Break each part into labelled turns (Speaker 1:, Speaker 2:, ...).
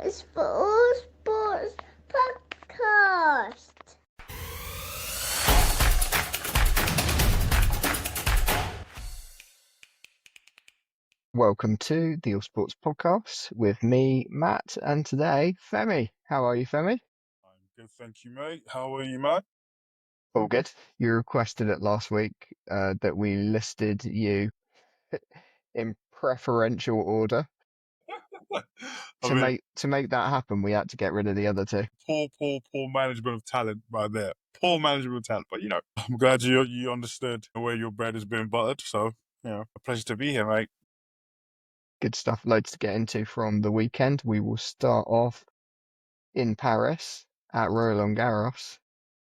Speaker 1: Sports podcast.
Speaker 2: Welcome to the All Sports Podcast with me, Matt, and today, Femi. How are you, Femi?
Speaker 3: I'm good, thank you, mate. How are you, mate?
Speaker 2: All good. You requested it last week that we listed you in preferential order.
Speaker 3: I
Speaker 2: To
Speaker 3: mean,
Speaker 2: make that happen, we had to get rid of the other two.
Speaker 3: poor management of talent right there. Poor management of talent. But, I'm glad you understood the way your bread has been buttered. So, a pleasure to be here, mate.
Speaker 2: Good stuff. Loads to get into from the weekend. We will start off in Paris at Roland Garros.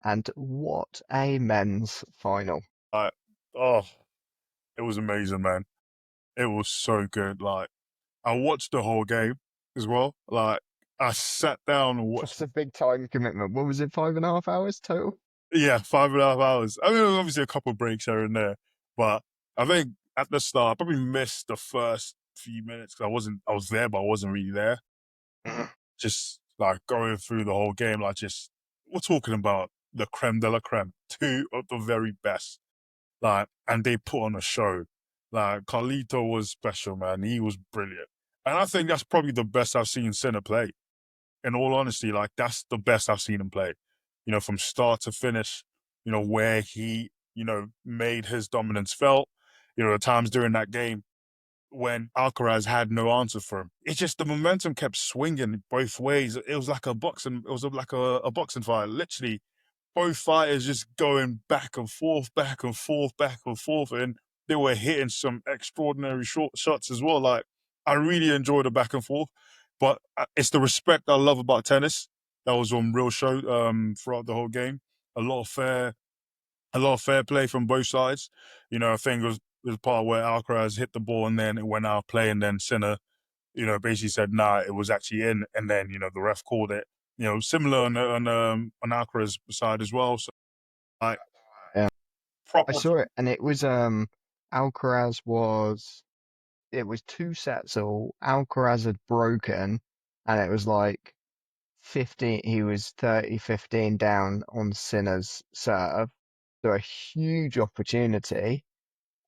Speaker 2: And what a men's final.
Speaker 3: Like, oh, it was amazing, man. It was so good. Like, I watched the whole game as well. Like, I sat down and watched.
Speaker 2: That's a big time commitment. What was it, 5.5 hours total?
Speaker 3: Yeah, 5.5 hours. I mean, obviously a couple of breaks here and there, but I think at the start, I probably missed the first few minutes because I was there, but I wasn't really there. Just like going through the whole game, we're talking about the creme de la creme, two of the very best. Like, and they put on a show. Like, Carlito was special, man. He was brilliant. And I think that's probably the best I've seen Sinner play. In all honesty, like, that's the best I've seen him play. From start to finish, where he, made his dominance felt. The times during that game when Alcaraz had no answer for him. It's just the momentum kept swinging both ways. It was like a boxing fight. Literally, both fighters just going back and forth, back and forth, back and forth, and they were hitting some extraordinary short shots as well. Like, I really enjoyed the back and forth, but it's the respect I love about tennis that was on real show throughout the whole game. A lot of fair play from both sides. I think it was the part where Alcaraz hit the ball and then it went out of play, and then Sinner, basically said, nah, it was actually in, and then, the ref called it. Similar on Alcaraz's side as well. So, like,
Speaker 2: Yeah. I
Speaker 3: proper.
Speaker 2: saw it, and it was Alcaraz it was two sets all. Alcaraz had broken, and it was like 15. He was 30-15 down on Sinner's serve, so a huge opportunity,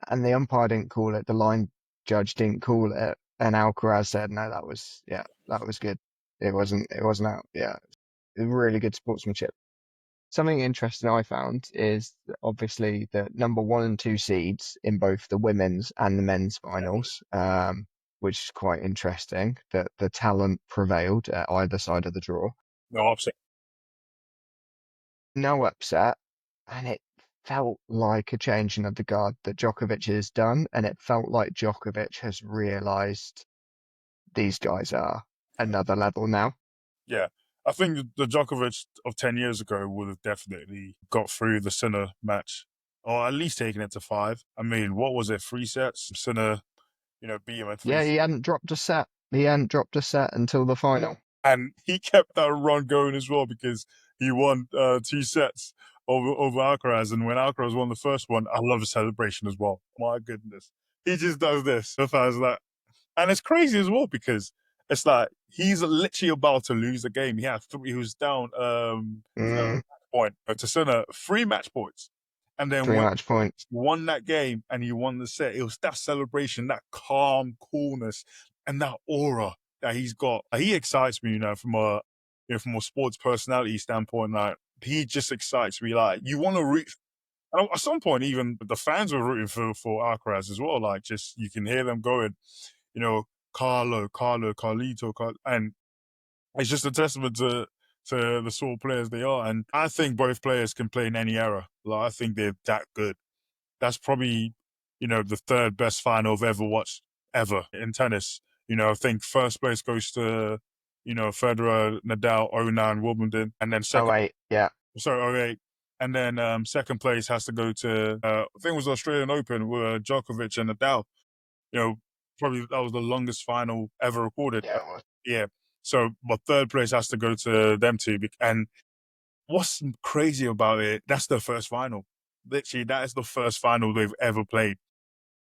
Speaker 2: and the umpire didn't call it. The line judge didn't call it, and Alcaraz said, "No, that was good. It wasn't out. Yeah, really good sportsmanship." Something interesting I found is that obviously the number 1 and 2 seeds in both the women's and the men's finals, which is quite interesting that the talent prevailed at either side of the draw.
Speaker 3: No upset.
Speaker 2: No upset, and it felt like a changing of the guard that Djokovic has done, and it felt like Djokovic has realised these guys are another level now.
Speaker 3: Yeah. I think the Djokovic of 10 years ago would have definitely got through the Sinner match, or at least taken it to 5. I mean, what was it, 3 sets? Sinner, beat him in 3
Speaker 2: Yeah,
Speaker 3: sets.
Speaker 2: he hadn't dropped a set. He hadn't dropped a set until the final.
Speaker 3: And he kept that run going as well because he won 2 sets over Alcaraz. And when Alcaraz won the first one, I love the celebration as well. My goodness. He just does this. The fans like, and it's crazy as well because it's like he's literally about to lose the game. He was down point to Sinner 3 match points. And then
Speaker 2: 3
Speaker 3: when
Speaker 2: match points.
Speaker 3: he won that game and he won the set, it was that celebration, that calm coolness, and that aura that he's got. He excites me, from a sports personality standpoint. Like, he just excites me. Like, you want to root. And at some point, even the fans were rooting for Alcaraz as well. Like, just you can hear them going, Carlito, and it's just a testament to the sort of players they are. And I think both players can play in any era. Like, I think they're that good. That's probably, the third best final I've ever watched ever in tennis. I think first place goes to, Federer, Nadal, 09, Wimbledon, and then second.
Speaker 2: 08, yeah.
Speaker 3: Sorry, 08. And then second place has to go to, I think it was the Australian Open with Djokovic and Nadal. Probably that was the longest final ever recorded.
Speaker 2: Yeah, it was.
Speaker 3: Yeah. So, but third place has to go to them two. And what's crazy about it, that's their first final. Literally, that is the first final they've ever played.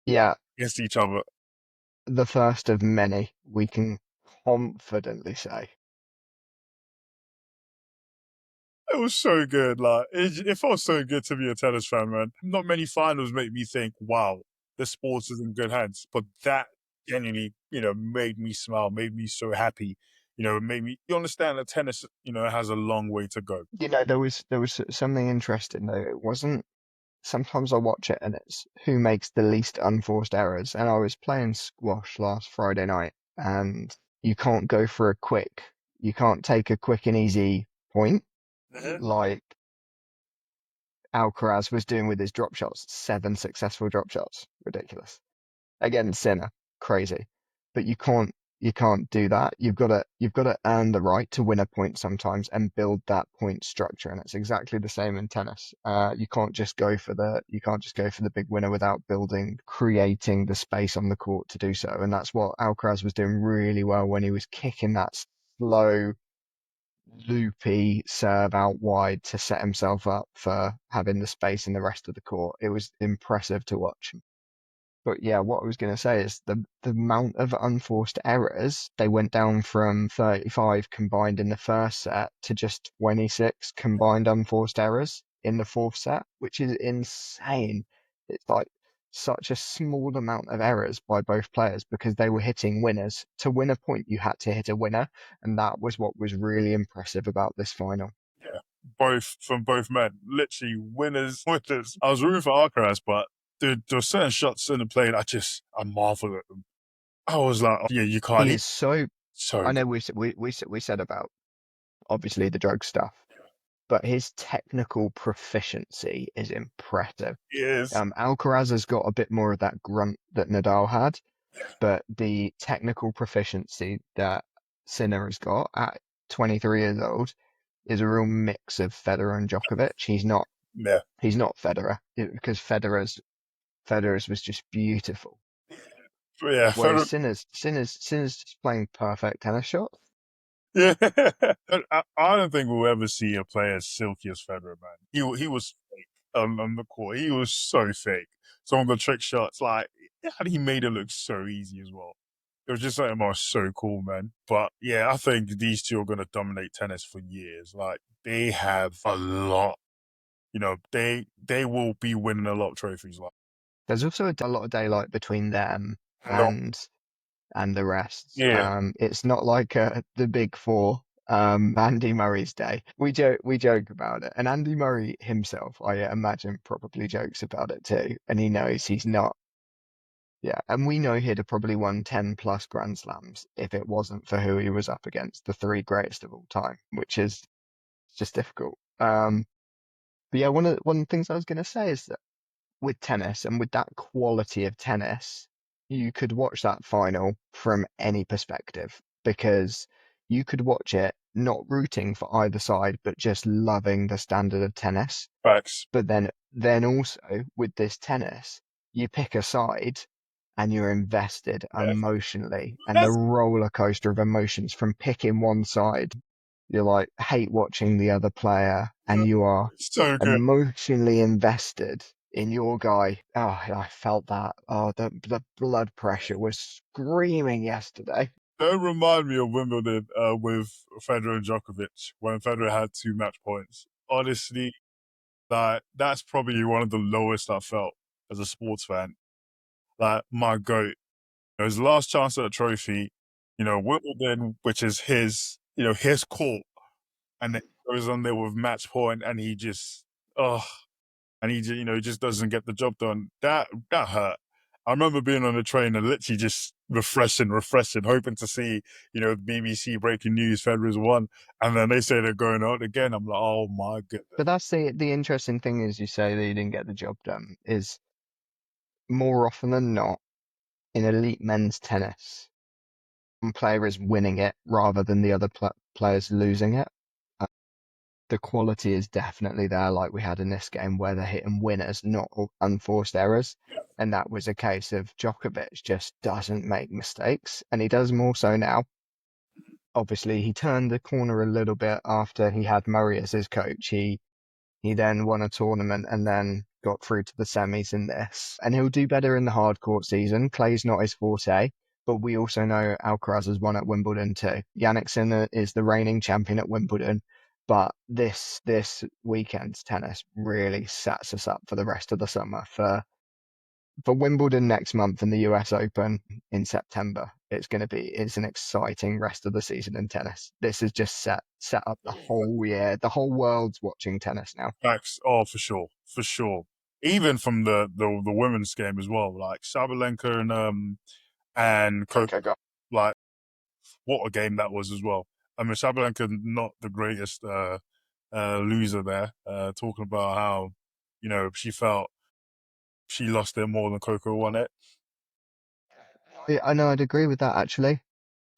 Speaker 2: Yeah.
Speaker 3: Against each other.
Speaker 2: The first of many, we can confidently say.
Speaker 3: It was so good. Like it felt so good to be a tennis fan, man. Not many finals make me think, "Wow, the sports is in good hands." But that genuinely, made me smile, made me so happy. It made me. You understand that tennis, has a long way to go.
Speaker 2: There was something interesting though. It wasn't. Sometimes I watch it and it's who makes the least unforced errors. And I was playing squash last Friday night, and you can't go for you can't take a quick and easy point like Alcaraz was doing with his drop shots. 7 successful drop shots, ridiculous. Again, Sinner, crazy. But you can't do that. You've got to earn the right to win a point sometimes and build that point structure. And it's exactly the same in tennis. You can't just go for the big winner without creating the space on the court to do so. And that's what Alcaraz was doing really well when he was kicking that slow, loopy serve out wide to set himself up for having the space in the rest of the court. It was impressive to watch. But yeah, what I was going to say is the amount of unforced errors, they went down from 35 combined in the first set to just 26 combined unforced errors in the fourth set, which is insane. It's like such a small amount of errors by both players because they were hitting winners. To win a point, you had to hit a winner, and that was what was really impressive about this final.
Speaker 3: Yeah, both from both men, literally winners, winners. I was rooting for Alcaraz, but dude, there were certain shots in the play, and I marveled at them. I was like, oh, yeah, you can't.
Speaker 2: He is so.
Speaker 3: So
Speaker 2: I
Speaker 3: good.
Speaker 2: know we said about obviously the drug stuff, but his technical proficiency is impressive.
Speaker 3: He is.
Speaker 2: Alcaraz has got a bit more of that grunt that Nadal had, but the technical proficiency that Sinner has got at 23 years old is a real mix of Federer and Djokovic.
Speaker 3: Yeah,
Speaker 2: He's not Federer because Federer's was just beautiful,
Speaker 3: but yeah,
Speaker 2: whereas
Speaker 3: Federer.
Speaker 2: Sinner's just playing perfect tennis shots.
Speaker 3: Yeah, I don't think we'll ever see a player as silky as Federer, man. He was fake on the court. He was so fake. Some of the trick shots, like, and he made it look so easy as well. It was just something that was so cool, man. But yeah, I think these two are going to dominate tennis for years. Like they have a lot. They will be winning a lot of trophies. Like
Speaker 2: There's also a lot of daylight between them
Speaker 3: no,
Speaker 2: and the rest.
Speaker 3: yeah,
Speaker 2: It's not like the big four, Andy Murray's day. We joke about it, and Andy Murray himself, I imagine, probably jokes about it too, and he knows he's not. Yeah, and we know he'd have probably won 10 plus Grand Slams if it wasn't for who he was up against, the three greatest of all time, which is just difficult. But yeah, one of the things I was going to say is that with tennis and with that quality of tennis, you could watch that final from any perspective because you could watch it not rooting for either side, but just loving the standard of tennis.
Speaker 3: facts.
Speaker 2: But then also with this tennis, you pick a side and you're invested
Speaker 3: Yeah,
Speaker 2: emotionally and the
Speaker 3: that's
Speaker 2: roller coaster of emotions from picking one side. You're like hate watching the other player and you are
Speaker 3: so good.
Speaker 2: emotionally invested in your guy. Oh, I felt that. Oh, the blood pressure was screaming yesterday.
Speaker 3: Don't remind me of Wimbledon with Federer and Djokovic when Federer had 2 match points. Honestly, that's probably one of the lowest I felt as a sports fan. Like my goat, his last chance at a trophy, Wimbledon, which is his court, and then he goes on there with match point, and he just, oh, and he just doesn't get the job done. That hurt. I remember being on the train and literally just refreshing, hoping to see, BBC breaking news, Federer's won, and then they say they're going out again. I'm like, oh my goodness.
Speaker 2: But that's the interesting thing is you say that you didn't get the job done is more often than not in elite men's tennis, one player is winning it rather than the other players losing it. The quality is definitely there, like we had in this game, where they're hitting winners, not unforced errors. And that was a case of Djokovic just doesn't make mistakes, and he does more so now. Obviously, he turned the corner a little bit after he had Murray as his coach. He then won a tournament and then got through to the semis in this. And he'll do better in the hard court season. Clay's not his forte, but we also know Alcaraz has won at Wimbledon too. Yannick Sinner is the reigning champion at Wimbledon, but this weekend's tennis really sets us up for the rest of the summer for Wimbledon next month and the US Open in September. It's an exciting rest of the season in tennis. This has just set up the whole year. The whole world's watching tennis now.
Speaker 3: Facts. Oh, for sure, for sure. Even from the women's game as well, like Sabalenka and Coco,
Speaker 2: Coco Gauff.
Speaker 3: like what a game that was as well. I mean, Sabalenka not the greatest loser there, talking about how she felt she lost it more than Coco won it.
Speaker 2: Yeah, I know I'd agree with that actually.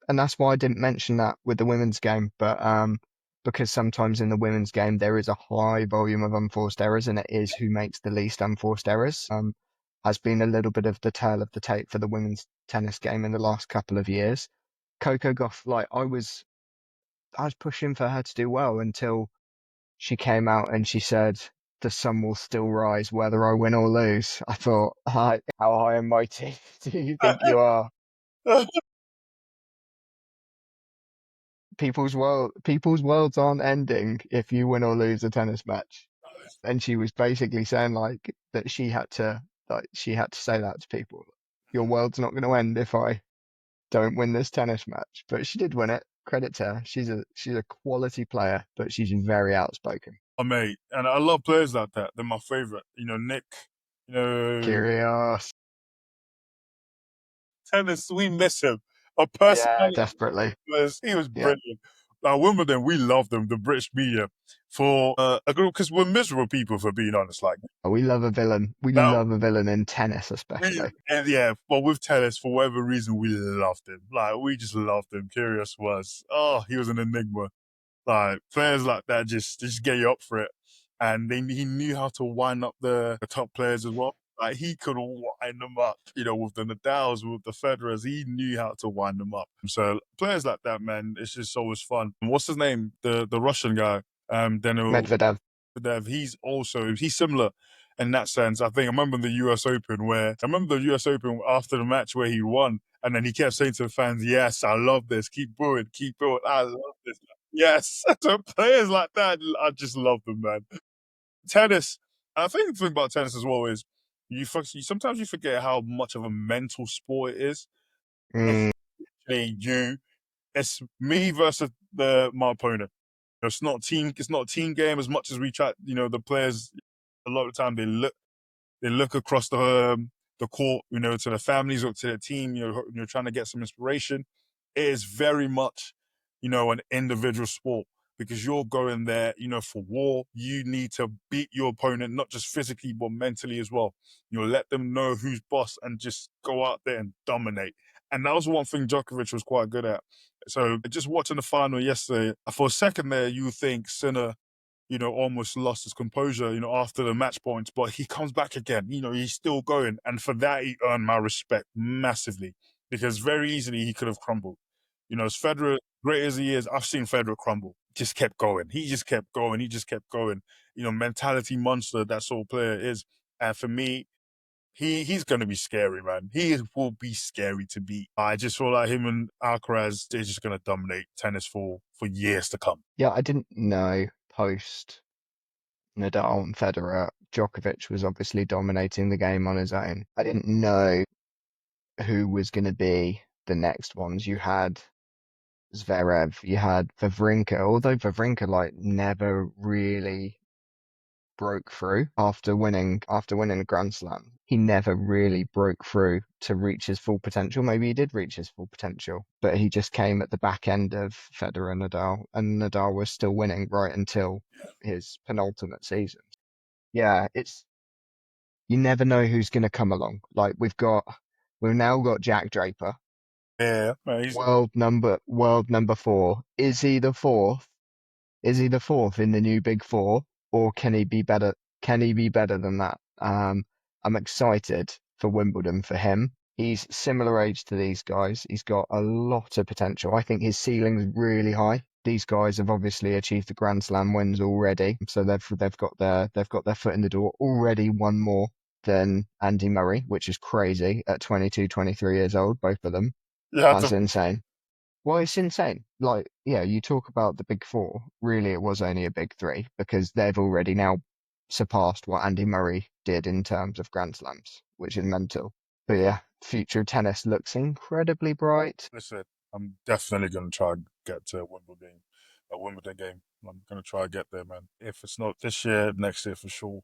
Speaker 2: And that's why I didn't mention that with the women's game, but because sometimes in the women's game there is a high volume of unforced errors, and it is who makes the least unforced errors. Has been a little bit of the tail of the tape for the women's tennis game in the last couple of years. Coco Gauff, like I was pushing for her to do well until she came out and she said, "The sun will still rise whether I win or lose." I thought, hi, how high and mighty do you think you are? People's worlds aren't ending if you win or lose a tennis match. And she was basically saying like that she had to say that to people. Your world's not going to end if I don't win this tennis match. But she did win it. Credit to her. She's a quality player, but she's very outspoken.
Speaker 3: Oh, mate, and I love players like that. They're my favorite. Nick,
Speaker 2: Curious.
Speaker 3: tennis, we miss him. A
Speaker 2: Yeah,
Speaker 3: personality,
Speaker 2: desperately.
Speaker 3: he was
Speaker 2: Yeah.
Speaker 3: brilliant. Wimbledon, we love them, the British media, for a group, because we're miserable people, for being honest. Like,
Speaker 2: We love a villain. We
Speaker 3: now,
Speaker 2: love a villain in tennis, especially.
Speaker 3: and yeah, but with tennis, for whatever reason, we loved him. Like, we just loved him. Curious was, he was an enigma. Like, players like that just get you up for it. And he knew how to wind up the top players as well. Like, he could wind them up, with the Nadals, with the Federers. He knew how to wind them up. So players like that, man, it's just always fun. And what's his name? The Russian guy, Daniil
Speaker 2: Medvedev.
Speaker 3: Medvedev. He's similar in that sense. I remember the US Open after the match where he won, and then he kept saying to the fans, "Yes, I love this. Keep booing, keep booing. I love this." Yes. So players like that, I just love them, man. Tennis. I think the thing about tennis as well is sometimes you forget how much of a mental sport it is.
Speaker 2: Mm,
Speaker 3: It's me versus my opponent. It's not a team game as much as we try. The players a lot of the time they look across the court, to their families or to their team. You're trying to get some inspiration. It is very much, an individual sport, because you're going there, for war. You need to beat your opponent, not just physically, but mentally as well. Let them know who's boss and just go out there and dominate. And that was one thing Djokovic was quite good at. So just watching the final yesterday, for a second there, you think Sinner, almost lost his composure, after the match points, but he comes back again. He's still going. And for that, he earned my respect massively, because very easily he could have crumbled. As Federer, great as he is, I've seen Federer crumble. Just kept going. He just kept going. He just kept going. Mentality monster that sort of player is. And for me, he's going to be scary, man. He will be scary to beat. I just feel like him and Alcaraz, they're just going to dominate tennis for years to come.
Speaker 2: yeah, I didn't know post Nadal and Federer, Djokovic was obviously dominating the game on his own. I didn't know who was going to be the next ones. You had Zverev, you had Wawrinka, although Wawrinka like never really broke through after winning a Grand Slam. He never really broke through to reach his full potential. Maybe he did reach his full potential, but he just came at the back end of Federer and Nadal, and Nadal was still winning right until his penultimate season. Yeah, you never know who's going to come along. Like we've now got Jack Draper,
Speaker 3: Yeah, he's
Speaker 2: world number 4. Is he the fourth? Is he the fourth in the new big four, or can he be better? Can he be better than that? I'm excited for Wimbledon for him. He's similar age to these guys. He's got a lot of potential. I think his ceiling's really high. These guys have obviously achieved the Grand Slam wins already, so they've got their foot in the door already. One more than Andy Murray, which is crazy at 22, 23 years old, both of them. That's insane. Well, it's insane. Like, yeah, you talk about the big four. Really, it was only a big three because they've already now surpassed what Andy Murray did in terms of Grand Slams, which is mental. But yeah, future tennis looks incredibly bright.
Speaker 3: Listen, I'm definitely gonna try and get to a Wimbledon game. I'm gonna try and get there, man. If it's not this year, next year for sure.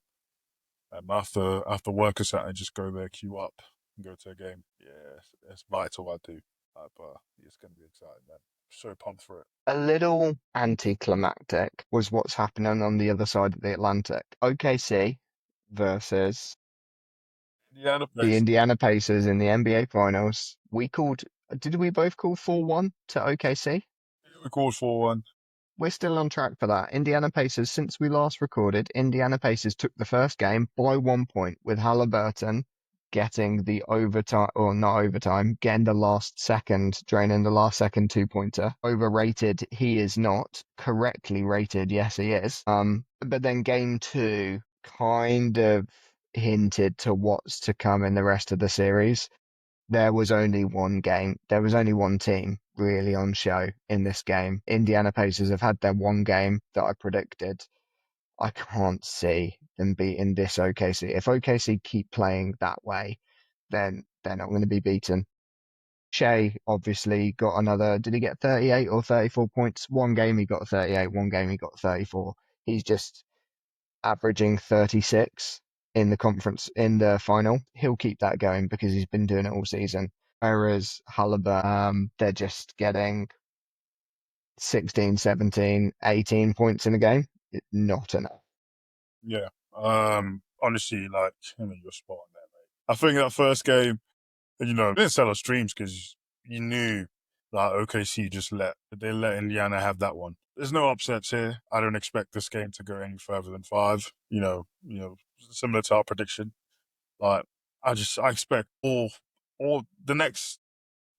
Speaker 3: After work or something, just go there, queue up, and go to a game. Yeah, it's vital. I do, but it's gonna be exciting, man. So pumped for it.
Speaker 2: A little anticlimactic was what's happening on the other side of the Atlantic. OKC versus
Speaker 3: Indiana
Speaker 2: the
Speaker 3: place.
Speaker 2: Indiana Pacers in the NBA Finals. Did we both call 4-1 to OKC?
Speaker 3: We called 4-1.
Speaker 2: We're still on track for that. Indiana Pacers, since we last recorded, Indiana Pacers took the first game by 1 point with Halliburton getting the overtime, or not overtime, getting the last second, draining the last second 2-pointer. Overrated, he is not. Correctly rated, yes, he is. But then game two kind of hinted to what's to come in the rest of the series. There was only one game. There was only one team really on show in this game. Indiana Pacers have had their one game that I predicted. I can't see them beating this OKC. If OKC keep playing that way, then they're not going to be beaten. Shea obviously got another, did he get 38 or 34 points? One game he got 38, one game he got 34. He's just averaging 36 in the final. He'll keep that going because he's been doing it all season. Whereas Halliburton, they're just getting 16, 17, 18 points in a game. Not enough.
Speaker 3: Yeah. Honestly, like, you're spot on there, mate. I think that first game, didn't sell us dreams because you knew like OKC they let Indiana have that one. There's no upsets here. I don't expect this game to go any further than 5. Similar to our prediction. Like I expect all the next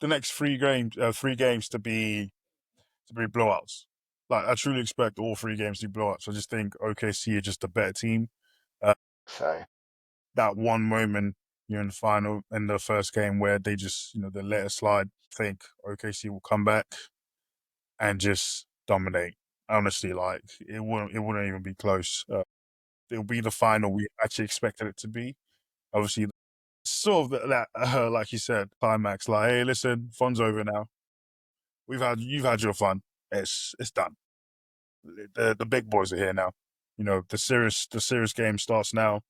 Speaker 3: 3 games to be blowouts. Like I truly expect all 3 games to be blowouts. I just think OKC are just a better team.
Speaker 2: So
Speaker 3: That one moment in the final in the first game where they just they let it slide. I think OKC will come back and just dominate. Honestly, like it wouldn't even be close. It'll be the final we actually expected it to be. Obviously, sort of that like you said, climax. Like, hey, listen, fun's over now. You've had your fun. It's done. The big boys are here now. The serious game starts now.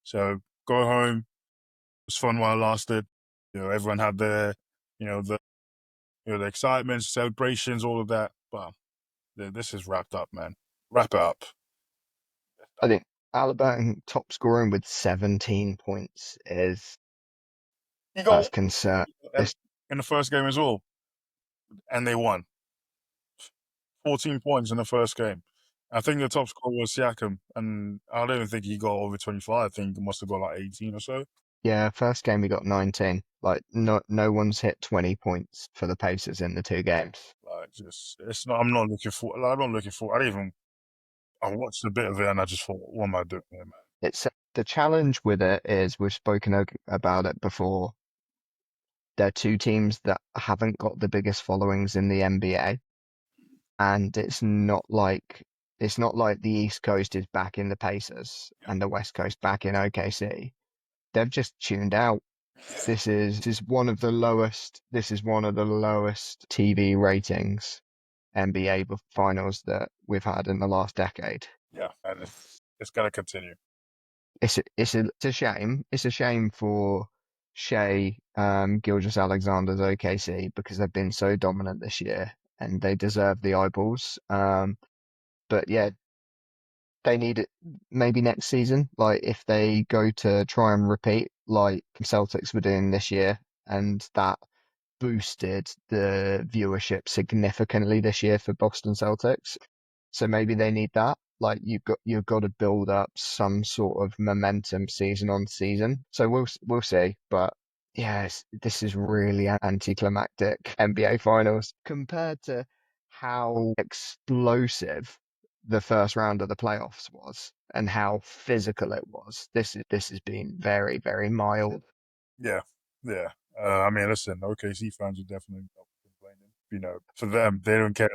Speaker 3: So go home. It was fun while it lasted. Everyone had their, the excitement, celebrations, all of that. But this is wrapped up, man. Wrap it up.
Speaker 2: I think Halliburton top scoring with 17 points that's concern.
Speaker 3: In the first game as well, and they won. 14 points in the first game. I think the top scorer was Siakam, and I don't even think he got over 25. I think he must have got like 18 or so.
Speaker 2: Yeah, first game he got 19. Like no one's hit 20 points for the Pacers in the 2 games.
Speaker 3: Like, it's not. I'm not looking for. Like, I'm not looking for. I watched a bit of it and I just thought, what am I doing here, man?
Speaker 2: It's the challenge with it is we've spoken about it before. They're 2 teams that haven't got the biggest followings in the NBA, and it's not like the East Coast is back in the Pacers and the West Coast back in OKC. They've just tuned out. This is one of the lowest. This is one of the lowest TV ratings NBA finals that we've had in the last decade.
Speaker 3: Yeah, and it's gonna continue.
Speaker 2: It's a shame. It's a shame for Shea, Gilgeous-Alexander's OKC because they've been so dominant this year and they deserve the eyeballs. But yeah, they need it maybe next season. Like if they go to try and repeat like Celtics were doing this year, and that boosted the viewership significantly this year for Boston Celtics. So maybe they need that. Like you've got to build up some sort of momentum season on season. So we'll see. But yes, this is really anticlimactic NBA finals compared to how explosive the first round of the playoffs was and how physical it was. This has been very, very mild.
Speaker 3: Yeah, yeah. I mean, listen, OKC fans are definitely not complaining. For them, they don't care,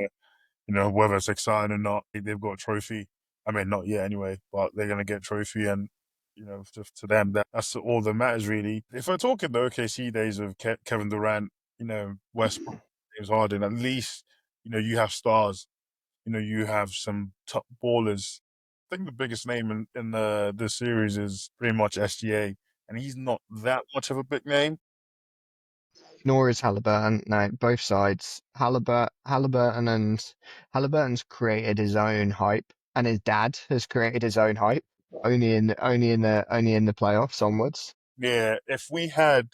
Speaker 3: whether it's exciting or not. They've got a trophy. I mean, not yet anyway, but they're gonna get a trophy, and to them, that's all that matters really. If we're talking the OKC days of Kevin Durant, Westbrook, James Harden, at least you have stars. You have some top ballers. I think the biggest name in the series is pretty much SGA, and he's not that much of a big name.
Speaker 2: Nor is Halliburton. No, both sides. Halliburton's created his own hype, and his dad has created his own hype. Only in the playoffs onwards.
Speaker 3: Yeah, if we had,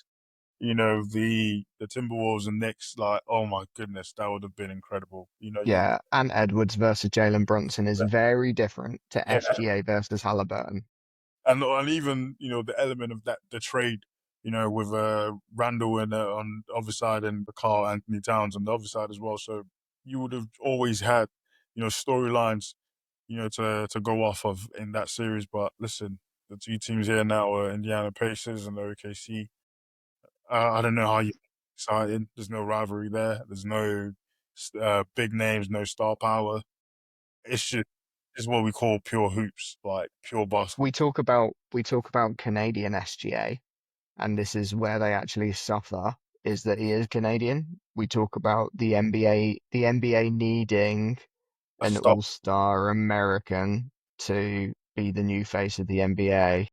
Speaker 3: the Timberwolves and Knicks, like, oh my goodness, that would have been incredible.
Speaker 2: Yeah, and Edwards versus Jalen Brunson is very different to
Speaker 3: Yeah,
Speaker 2: SGA versus Halliburton.
Speaker 3: and even the element of that the trade, with Randall on the other side and Carl Anthony Towns on the other side as well. So you would have always had storylines to go off of in that series. But listen, the two teams here now are Indiana Pacers and the OKC. I don't know how you excited. There's no rivalry there. There's no big names, no star power. It's just it's what we call pure hoops, like pure basketball.
Speaker 2: We talk about Canadian SGA, and this is where they actually suffer, is that he is Canadian. We talk about the NBA needing
Speaker 3: A
Speaker 2: an
Speaker 3: star.
Speaker 2: all-star American to be the new face of the NBA.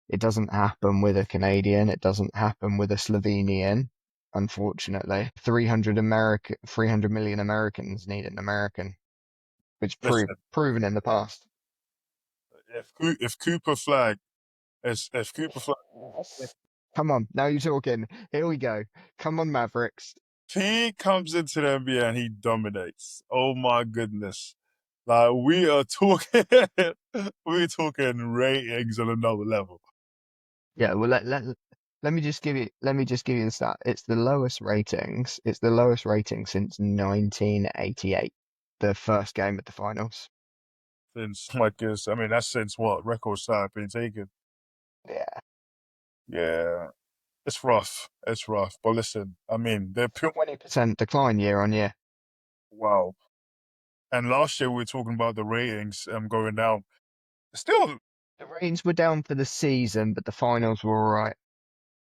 Speaker 2: It doesn't happen with a Canadian. It doesn't happen with a Slovenian. Unfortunately, 300 million Americans need an American, which
Speaker 3: Listen,
Speaker 2: proven in the past.
Speaker 3: if Cooper Flag if Cooper Flag
Speaker 2: Come on, now you're talking. Here we go. Come on, Mavericks.
Speaker 3: he comes into the NBA and he dominates. Oh my goodness. Like we are talking we're talking ratings on another level.
Speaker 2: Yeah, well let me just give you the stat. It's the lowest ratings. It's the lowest rating since 1988, the first game at the finals.
Speaker 3: Since like this, I mean that's since what record start being taken.
Speaker 2: Yeah.
Speaker 3: Yeah. It's rough. It's rough. But listen, I mean they're pure
Speaker 2: 20% decline year on year.
Speaker 3: wow. And last year we were talking about the ratings going down. Still,
Speaker 2: The ratings were down for the season, but the finals were all right.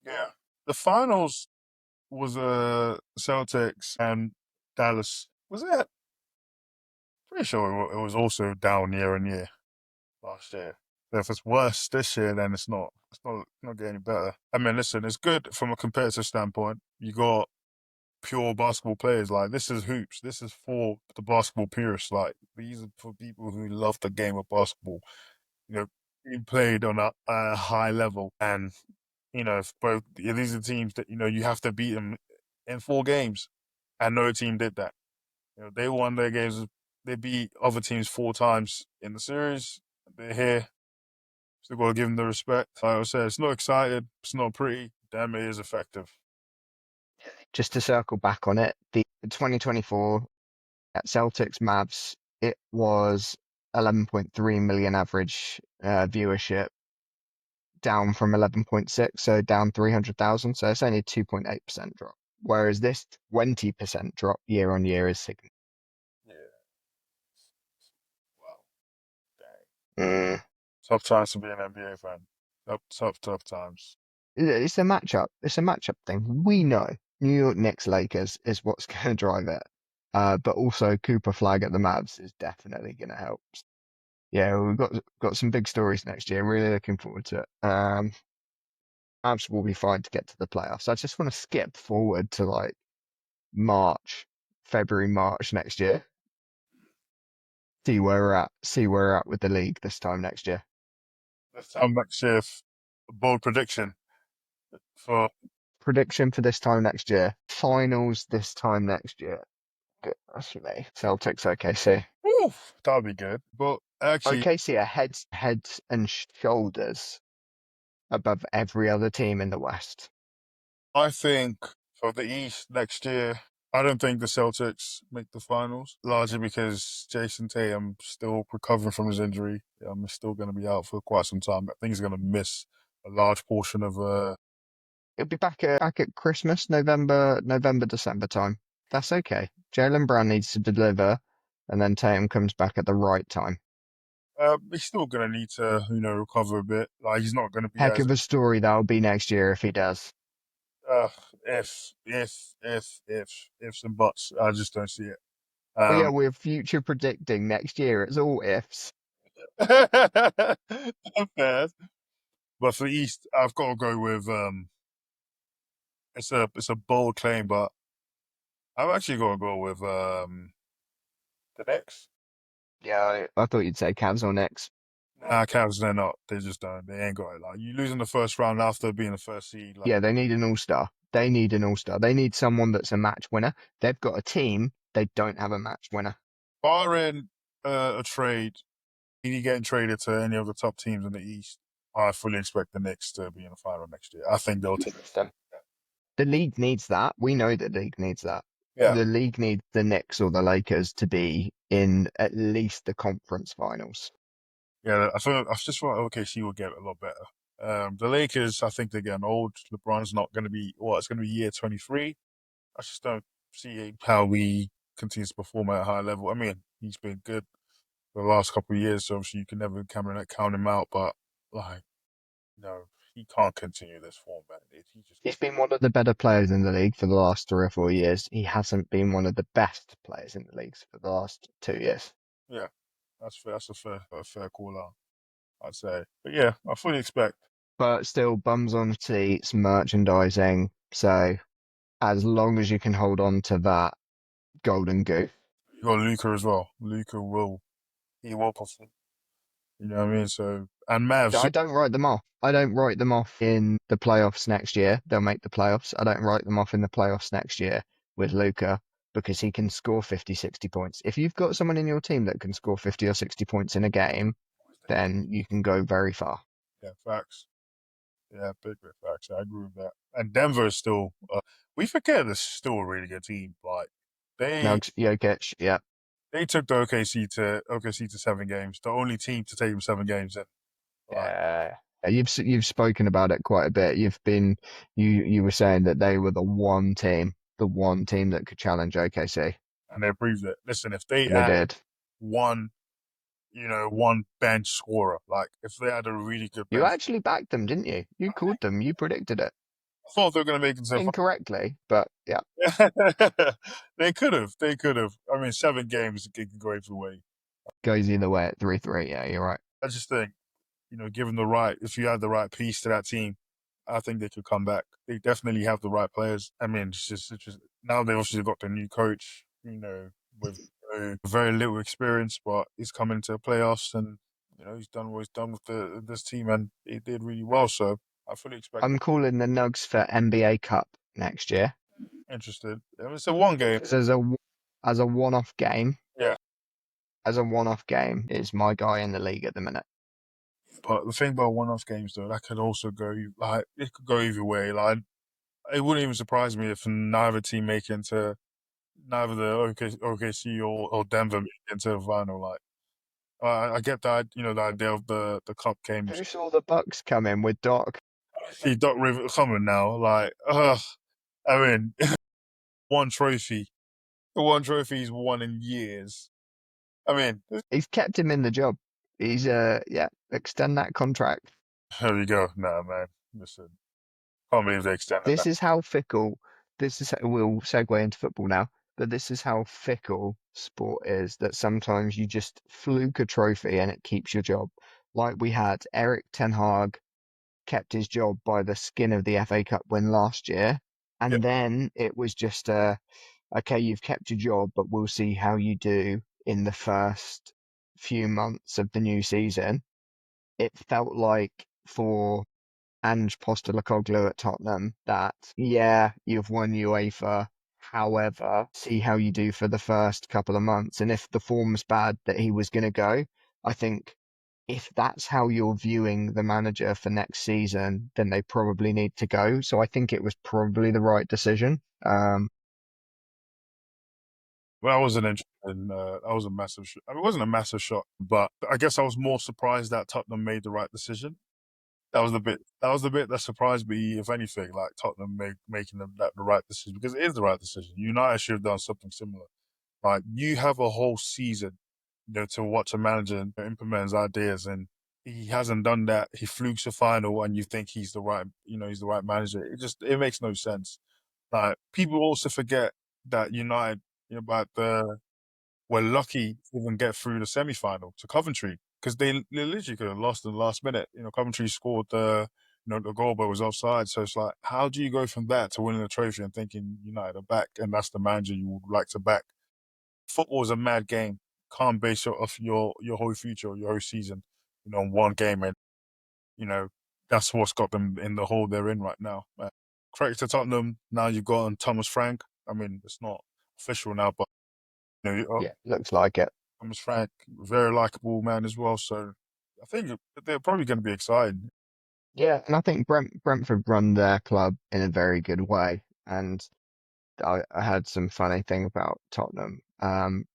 Speaker 3: yeah. The finals was Celtics and Dallas. Was it? Pretty sure it was also down year on year last year. So if it's worse this year, then it's not. It's not getting any better. I mean, listen, it's good from a competitive standpoint. You got pure basketball players. Like this is hoops. This is for the basketball purists. Like these are for people who love the game of basketball. You know, being played on a high level, and if both these are teams that you have to beat them in 4 games, and no team did that. They won their games. They beat other teams 4 times in the series. They're here. Still got to give them the respect. Like I said, it's not exciting. It's not pretty. Damn, it is effective.
Speaker 2: Just to circle back on it, the 2024 at Celtics Mavs, it was 11.3 million average viewership, down from 11.6, so down 300,000. So it's only a 2.8% drop. Whereas this 20% drop year on year is significant.
Speaker 3: Yeah. Wow. Dang. Tough times to be an NBA fan. Tough times.
Speaker 2: It's a matchup. It's a matchup thing. We know New York Knicks Lakers is what's going to drive it. But also Cooper Flag at the Mavs is definitely going to help. Yeah, we've got some big stories next year. Really looking forward to it. Mavs will be fine to get to the playoffs. I just want to skip forward to like February, March next year. See where we're at. See where we're at with the league this time next year.
Speaker 3: This time next year, bold prediction for
Speaker 2: Prediction for this time next year. Finals this time next year. Goodness me. Celtics OKC.
Speaker 3: Woo, that'd be good. But actually,
Speaker 2: OKC are heads and shoulders above every other team in the West.
Speaker 3: I think for the East next year, I don't think the Celtics make the finals, largely because Jason Tatum still recovering from his injury. He's still going to be out for quite some time. I think he's going to miss a large portion of
Speaker 2: He'll be back at Christmas, November, December time. That's okay. Jaylen Brown needs to deliver, and then Tatum comes back at the right time.
Speaker 3: He's still gonna need to, recover a bit. Like he's not gonna be
Speaker 2: Heck
Speaker 3: as
Speaker 2: of a story that'll be next year if he does.
Speaker 3: uh, ifs and buts. I just don't see it.
Speaker 2: Oh yeah, we're future predicting next year. It's all ifs.
Speaker 3: Fair. But for the East, I've got to go with it's a bold claim, but I've actually got to go with the Knicks.
Speaker 2: Yeah, I thought you'd say Cavs or Knicks.
Speaker 3: Nah, Cavs, they're not. They just don't. They ain't got it. Like you losing the first round after being the first seed. Like,
Speaker 2: Yeah, they need an all-star. They need an all-star. They need someone that's a match winner. They've got a team. They don't have a match winner.
Speaker 3: barring a trade, any getting traded to any of the top teams in the East, I fully expect the Knicks to be in the final next year. I think they'll take
Speaker 2: them. The league needs that. We know the league needs that.
Speaker 3: Yeah.
Speaker 2: The league needs the Knicks or the Lakers to be in at least the conference finals.
Speaker 3: Yeah, I just thought OKC will get a lot better. The Lakers, I think they're getting old. LeBron's not going to be, it's going to be year 23. I just don't see how he continues to perform at a high level. I mean, he's been good for the last couple of years, so obviously you can never count him out, but like, no, he can't continue this form, man.
Speaker 2: He's been one of the better players in the league for the last 3 or 4 years. He hasn't been one of the best players in the leagues for the last 2 years.
Speaker 3: Yeah, that's fair. That's a fair call out, I'd say. But yeah, I fully expect.
Speaker 2: But still, bums on seats, merchandising. So as long as you can hold on to that golden goose.
Speaker 3: You got Luca as well. He will perform. You know what I mean? So, and Mavs.
Speaker 2: I don't write them off. I don't write them off in the playoffs next year. They'll make the playoffs. I don't write them off in the playoffs next year with Luca because he can score 50, 60 points. If you've got someone in your team that can score 50 or 60 points in a game, then you can go very far.
Speaker 3: Yeah, facts. Yeah, big facts. I agree with that. And Denver is still, we forget they're still a really good team. Like,
Speaker 2: Nugs, Jokic, yeah.
Speaker 3: They took the OKC to 7 games. The only team to take them 7 games. And,
Speaker 2: yeah. You've spoken about it quite a bit. You were saying that they were the one team that could challenge OKC.
Speaker 3: And they proved it. Listen, if they
Speaker 2: did
Speaker 3: one bench scorer, like if they had a really good bench.
Speaker 2: You actually backed them, didn't you? You called them. You predicted it.
Speaker 3: I thought they were going to make it
Speaker 2: incorrectly, but yeah.
Speaker 3: They could have. I mean, 7 games can go either way.
Speaker 2: Goes either way at 3-3. Yeah, you're right.
Speaker 3: I just think, given if you had the right piece to that team, I think they could come back. They definitely have the right players. I mean, it's just now they've obviously got the new coach, with very little experience, but he's come into the playoffs and he's done what he's done with this team, and he did really well. So I fully expect.
Speaker 2: I'm calling the Nugs for NBA Cup next year.
Speaker 3: Interested. It's a one game.
Speaker 2: As a one-off game.
Speaker 3: Yeah.
Speaker 2: As a one-off game is my guy in the league at the minute.
Speaker 3: But the thing about one-off games, though, that could also go it could go either way. Like, it wouldn't even surprise me if neither team make into neither the OKC or Denver make into the final. Like, I get that, the idea of the cup games.
Speaker 2: Who saw the Bucks come in with Doc?
Speaker 3: See Doc Rivers coming now. Like, I mean, one trophy he's won in years. I mean,
Speaker 2: he's kept him in the job. He's extend that contract.
Speaker 3: There you go. Nah, man. Listen, can't believe they extended
Speaker 2: This
Speaker 3: that.
Speaker 2: is how fickle. We'll segue into football now, but this is how fickle sport is. That sometimes you just fluke a trophy and it keeps your job. Like we had Eric Ten Hag kept his job by the skin of the FA Cup win last year, and then it was just okay, you've kept your job, but we'll see how you do in the first few months of the new season. It felt like for Ange Postecoglou at Tottenham that, you've won UEFA, however, see how you do for the first couple of months. And if the form's bad, that he was going to go. I think if that's how you're viewing the manager for next season, then they probably need to go. So I think it was probably the right decision.
Speaker 3: Well, I wasn't interested in, that was a massive shock. I mean, it wasn't a massive shock, but I guess I was more surprised that Tottenham made the right decision. That was the bit. That was the bit that surprised me. If anything, like Tottenham making them that the right decision, because it is the right decision. United should have done something similar. Like you have a whole season, to watch a manager implement his ideas, and he hasn't done that. He flukes a final, and you think he's the right, he's the right manager. It makes no sense. Like people also forget that United, about were lucky to even get through the semi-final to Coventry, because they literally could have lost in the last minute. Coventry scored the goal, but it was offside. So it's like, how do you go from that to winning a trophy and thinking United are back, and that's the manager you would like to back? Football is a mad game. Can't base off your whole future or your whole season, on one game, and you know that's what's got them in the hole they're in right now. Credit to Tottenham. Now you've got on Thomas Frank. I mean, it's not official now, but
Speaker 2: Yeah, looks like it.
Speaker 3: Thomas Frank, very likable man as well. So I think they're probably going to be exciting.
Speaker 2: Yeah, and I think Brentford run their club in a very good way. And I had some funny thing about Tottenham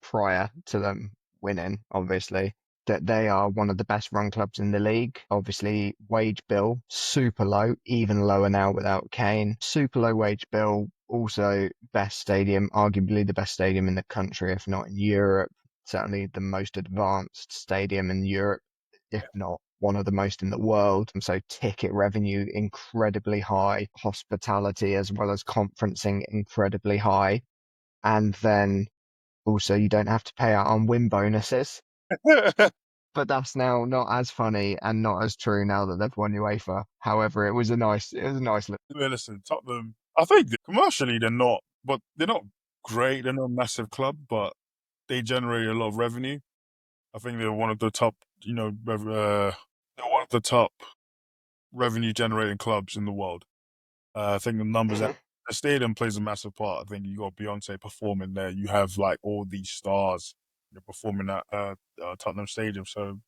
Speaker 2: prior to them winning, obviously, that they are one of the best run clubs in the league. Obviously, wage bill super low, even lower now without Kane. Super low wage bill, also best stadium, arguably the best stadium in the country, if not in Europe. Certainly the most advanced stadium in Europe, if not one of the most in the world. And so ticket revenue incredibly high, hospitality as well as conferencing incredibly high. And then also you don't have to pay out on win bonuses. But that's now not as funny and not as true now that they've won UEFA. However, it was a nice look.
Speaker 3: Listen, Tottenham. I think commercially they're not, but they're not great. They're not a massive club, but they generate a lot of revenue. I think they're one of the top, they're one of the top revenue generating clubs in the world. I think the numbers at the stadium plays a massive part. I think you got Beyonce performing there. You have like all these stars performing at Tottenham Stadium. So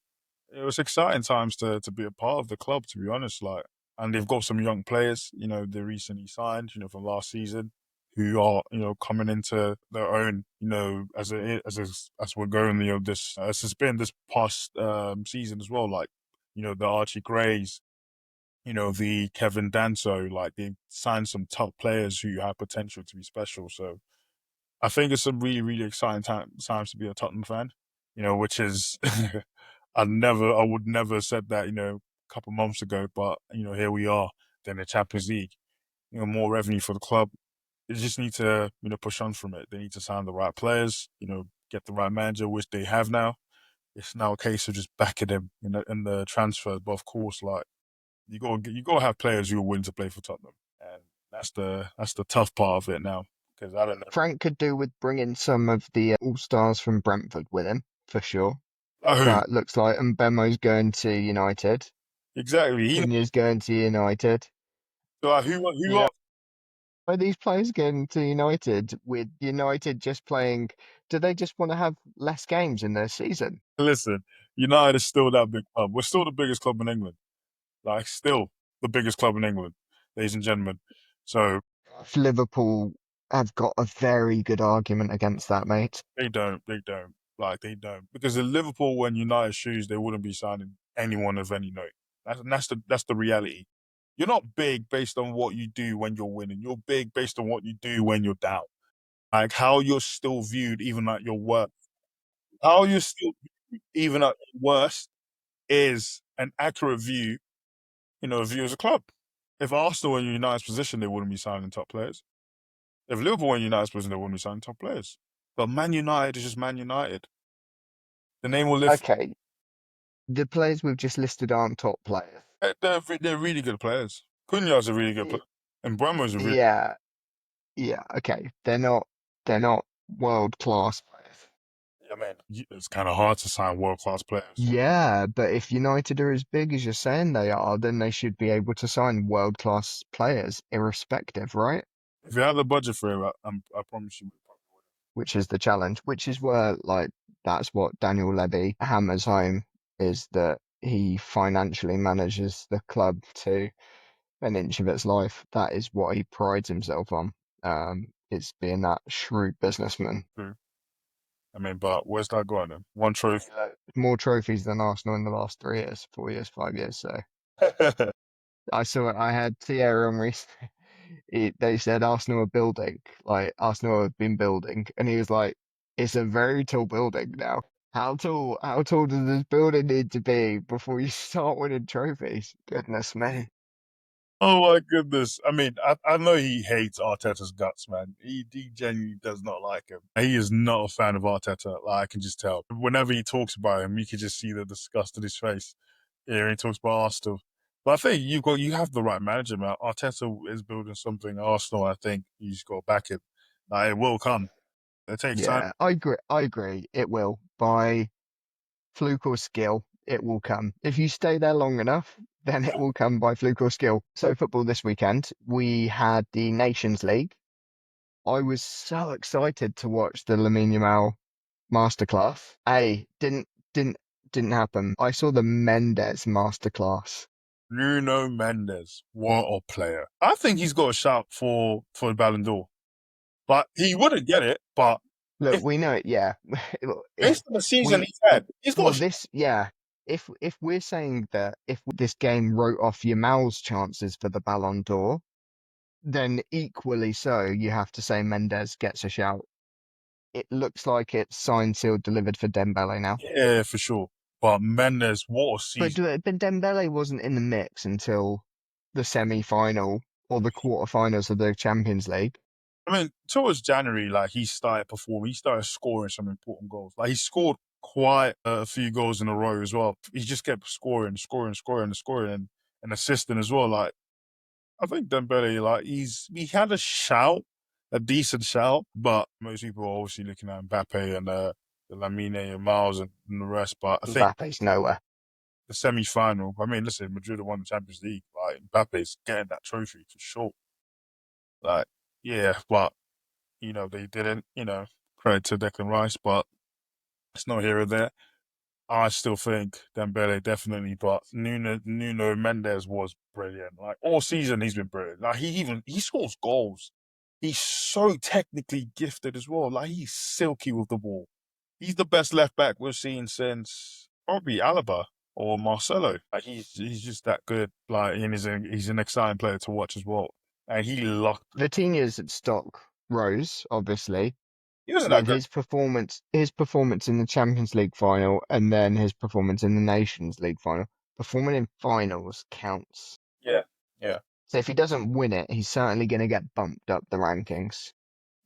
Speaker 3: it was exciting times to be a part of the club, to be honest. Like, and they've got some young players, they recently signed, from last season, who are, coming into their own, as we're going, this as it's been this past season as well. Like, the Archie Grays, the Kevin Danso, like they signed some top players who have potential to be special. So I think it's some really, really exciting times to be a Tottenham fan, which is, I would never have said that, a couple months ago, but, here we are, then the Champions League, more revenue for the club. They just need to, push on from it. They need to sign the right players, get the right manager, which they have now. It's now a case of just backing them in the transfers. But of course, like, you gotta have players who are willing to play for Tottenham, and that's the tough part of it now, because I don't know.
Speaker 2: Frank could do with bringing some of the all-stars from Brentford with him, for sure.
Speaker 3: Oh,
Speaker 2: But looks like Mbemo's going to United.
Speaker 3: exactly.
Speaker 2: Cunha's going to United.
Speaker 3: Like, who
Speaker 2: You know,
Speaker 3: are
Speaker 2: are these players going to United with United just playing? Do they just want to have less games in their season?
Speaker 3: listen? United is still that big club. We're still the biggest club in England. Like, still the biggest club in England, ladies and gentlemen. So
Speaker 2: Liverpool have got a very good argument against that, mate.
Speaker 3: they don't, like they don't, because if Liverpool were in United shoes, they wouldn't be signing anyone of any note. That's the reality. You're not big based on what you do when you're winning. You're big based on what you do when you're down. Like how you're still viewed even at your worst. How you're still viewed even at your worst is an accurate view, a view as a club. If Arsenal were in United's position, they wouldn't be signing top players. If Liverpool were in United's position, they wouldn't be signing top players. But Man United is just Man United. The name will live.
Speaker 2: Okay, the players we've just listed aren't top players.
Speaker 3: They're really good players. Cunha's a really good
Speaker 2: Y-
Speaker 3: player. And Bremer's a really.
Speaker 2: Yeah, yeah, okay. They're not world class players.
Speaker 3: I mean, it's kind of hard to sign world class players.
Speaker 2: Yeah, but if United are as big as you're saying they are, then they should be able to sign world class players irrespective, right?
Speaker 3: If you have the budget for it, I promise you.
Speaker 2: Which is the challenge, which is where, like, that's what Daniel Levy hammers home, is that he financially manages the club to an inch of its life. That is what he prides himself on. It's being that shrewd businessman.
Speaker 3: True. I mean, but where's that going then? One trophy.
Speaker 2: More trophies than Arsenal in the last 3 years, 4 years, 5 years. So I had Thierry Henry. They said Arsenal are building, like Arsenal have been building, and he was like, "It's a very tall building now. How tall does this building need to be before you start winning trophies?" Goodness me.
Speaker 3: Oh my goodness. I mean, I know he hates Arteta's guts, man. He genuinely does not like him. He is not a fan of Arteta. Like, I can just tell. Whenever he talks about him, you can just see the disgust in his face. Yeah, he talks about Arsenal. But I think you have the right manager, man. Arteta is building something. Arsenal, I think you just got to back him. Like, it will come. It takes time.
Speaker 2: Yeah, I agree. I agree. It will. By fluke or skill, it will come. If you stay there long enough, then it will come by fluke or skill. So football this weekend, we had the Nations League. I was so excited to watch the Lamine Yamal masterclass. Didn't happen. I saw the Mendes masterclass.
Speaker 3: Nuno Mendes, what a player! I think he's got a shout for the Ballon d'Or, but he wouldn't get it. But
Speaker 2: Look,
Speaker 3: if
Speaker 2: we know it. Yeah, if
Speaker 3: based on the season
Speaker 2: we
Speaker 3: he's had, he's got
Speaker 2: well,
Speaker 3: a shout.
Speaker 2: this yeah. If we're saying that if this game wrote off Yamal's chances for the Ballon d'Or, then equally so, you have to say Mendes gets a shout. It looks like it's signed, sealed, delivered for Dembele now.
Speaker 3: Yeah, for sure. But Mendes, what a
Speaker 2: But
Speaker 3: season!
Speaker 2: but Dembele wasn't in the mix until the semi-final or the quarterfinals of the Champions League.
Speaker 3: I mean, towards January, like he started performing, he started scoring some important goals. Like he scored quite a few goals in a row as well. He just kept scoring, and assisting as well. Like I think Dembele, like he had a shout, a decent shout, but most people are obviously looking at Mbappe and the Lamine and Miles and the rest. But I think
Speaker 2: Mbappe's nowhere.
Speaker 3: the semi-final. I mean, listen, Madrid have won the Champions League. Like Mbappe's getting that trophy for sure. Like yeah, but they didn't. Credit to Declan Rice, but it's not here or there. I still think Dembele definitely, but Nuno Mendes was brilliant. Like all season, he's been brilliant. Like he scores goals. He's so technically gifted as well. Like he's silky with the ball. He's the best left back we've seen since probably Alaba or Marcelo. Like he's just that good. Like and he's an exciting player to watch as well. And he locked.
Speaker 2: Vitinha's stock rose, obviously,
Speaker 3: He wasn't that
Speaker 2: with
Speaker 3: good.
Speaker 2: his performance in the Champions League final and then his performance in the Nations League final. Performing in finals counts.
Speaker 3: Yeah, yeah.
Speaker 2: So if he doesn't win it, he's certainly going to get bumped up the rankings.